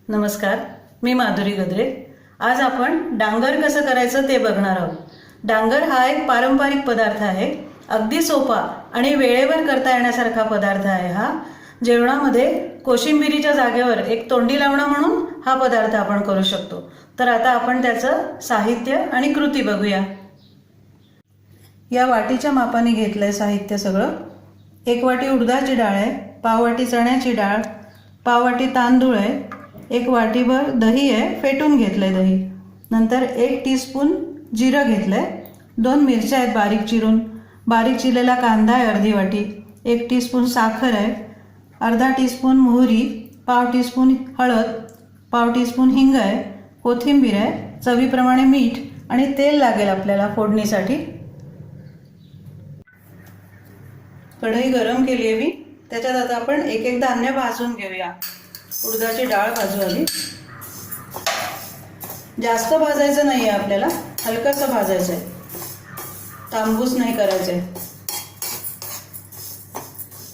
नमस्कार, मी माधुरी गद्रे। आज आपण डांगर कसं करायचं ते बघणार आहोत। डांगर हा एक पारंपरिक पदार्थ आहे। अगदी सोपा आणि वेळेवर करता येण्यासारखा पदार्थ आहे। हा जेवणामध्ये कोशिंबिरीच्या जागेवर एक तोंडी लावणं म्हणून हा पदार्थ आपण करू शकतो। तर आता आपण त्याचं साहित्य आणि कृती बघूया। या वाटीच्या मापाने घेतलंय साहित्य सगळं। 1 वाटी उडदाची डाळ आहे, पाव वाटी चण्याची डाळ, पाव वाटी तांदूळ आहे, 1 वाटीभर दही आहे, फेटून घेतलंय दही। नंतर 1 टीस्पून जिरं घेतलंय, 2 मिरच्या आहेत बारीक चिरून, बारीक चिरलेला कांदा आहे अर्धी वाटी, 1 टीस्पून साखर आहे, अर्धा टीस्पून मोहरी, पाव टीस्पून हळद, पाव टीस्पून हिंग आहे, कोथिंबीर आहे, चवीप्रमाणे मीठ आणि तेल लागेल आपल्याला फोडणीसाठी। कढई गरम केली आहे मी, त्याच्यात आता आपण एक एक धान्य भाजून घेऊया। उडदाची डाळ भाजू आधी। जास्त भाजायचं नाही आहे आपल्याला, हलकंसं भाजायचं आहे, तांबूस नाही करायचं आहे।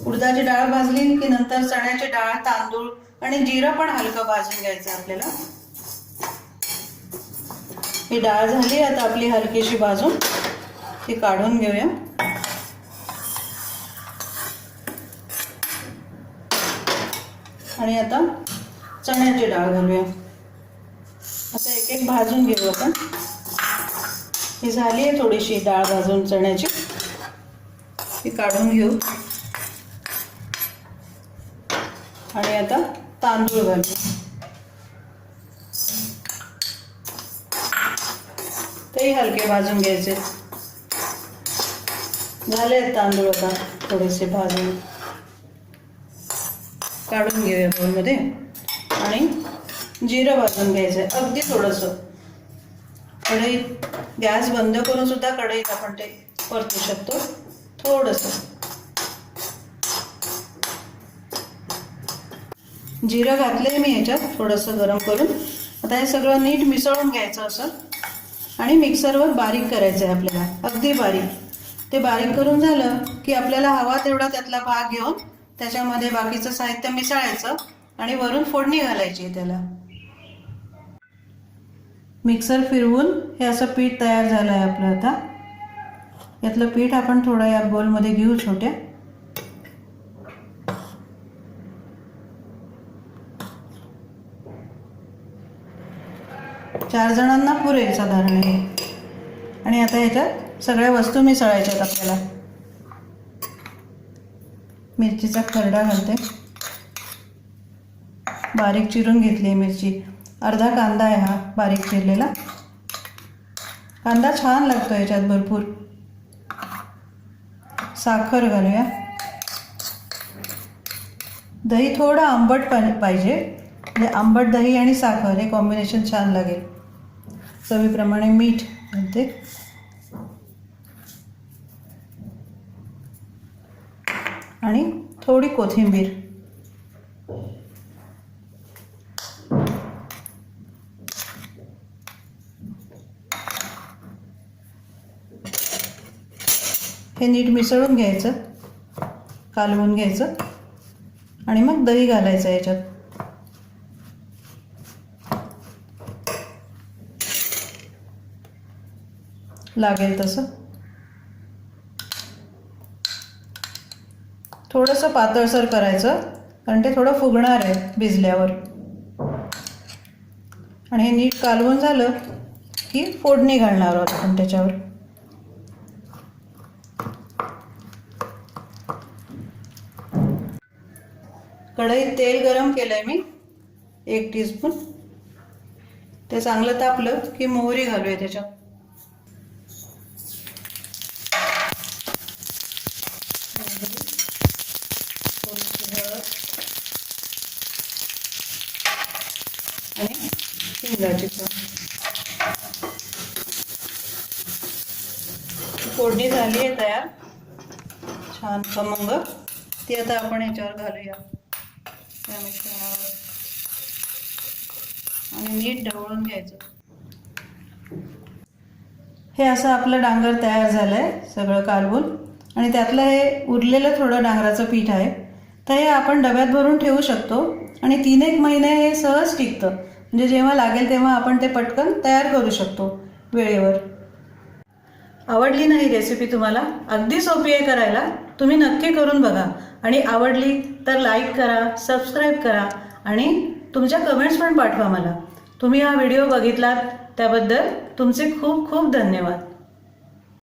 उडदाची डाळ भाजली की नंतर चण्याची डाळ, तांदूळ आणि जिरं पण हलकं भाजून घ्यायचं आपल्याला। ही डाळ झाली आता आपली हलकीशी भाजून, ती काढून घेऊया। आणि आता चण्याची डाळ घालूया। आता एक एक भाजून घेऊ आपण। ही झाली आहे थोडीशी डाळ भाजून चण्याची, ती काढून घेऊ। आणि आता तांदूळ घालू, तेही हलके भाजून घ्यायचे। झाले तांदूळ आता थोडेसे भाजून, काढून घेऊया बोलमध्ये। आणि जिरं भाजून घ्यायचं अगदी थोडंसं। कढईत गॅस बंद करून सुद्धा कढईत आपण ते परतू शकतो थोडंसं। जिरं घातलंय मी ह्याच्यात थोडंसं गरम करून। आता हे सगळं नीट मिसळून घ्यायचं असं आणि मिक्सरवर बारीक करायचं आहे आपल्याला, अगदी बारीक। ते बारीक करून झालं की आपल्याला हवा तेवढा त्यातला भाग घेऊन त्याच्यामध्ये बाकीचं साहित्य मिसळायचं आणि वरून फोडणी घालायची आहे त्याला। मिक्सर फिरवून हे असं पीठ तयार झालं आहे आपलं। आता यातलं पीठ आपण थोडं या बोलमध्ये घेऊ छोट्या। चार जणांना पुरेल साधारण हे। आणि आता ह्याच्यात सगळ्या वस्तू मिसळायच्यात आपल्याला। मिरचीचा खरडा घालते, बारीक चिरून घेतली मिरची, अर्धा कांदा आहे हा बारीक चिरलेला। कांदा छान लागतो याच्यात भरपूर। साखर घालूया, दही थोडं आंबट पाहिजे, म्हणजे आंबट दही आणि साखर हे कॉम्बिनेशन छान लागेल। चवीप्रमाणे मीठ घालते आणि थोडी कोथिंबीर। हे नीट मिसळून घ्यायचं, कालवून घ्यायचं आणि मग दही घालायचं याच्यात। लागेल तसं थोडंसं पातळसर करायचं, कारण ते थोडं फुगणार आहे भिजल्यावर। आणि हे नीट कालवून झालं की फोडणी घालणार आहोत आपण त्याच्यावर। कढईत तेल गरम केलंय मी 1 टीस्पून। ते चांगलं तापलं की मोहरी घालूया त्याच्यात। आणि हिंगाची फोडणी झाली आहे तयार छान खमंग। ती आता आपण याच्यावर घालूया त्या मिश्रणावर आणि नीट ढवळून घ्यायचं। हे असं आपलं डांगर तयार झालंय सगळं कालवून। आणि त्यातलं हे उरलेलं थोडं डांगराचं पीठ आहे, तर हे आपण डब्यात भरून ठेवू शकतो आणि 3-1 महिने हे सहज टिकतं. म्हणजे जेव्हा लागेल तेव्हा आपण ते पटकन तयार करू शकतो वेळेवर. आवडली नाही रेसिपी तुम्हाला? अगदी सोपी आहे करायला. तुम्ही नक्की करून बघा आणि आवडली तर लाईक करा, सबस्क्राईब करा आणि तुमच्या कमेंट्स पण पाठवा मला. तुम्ही हा व्हिडिओ बघितलात त्याबद्दल तुमचे खूप खूप धन्यवाद.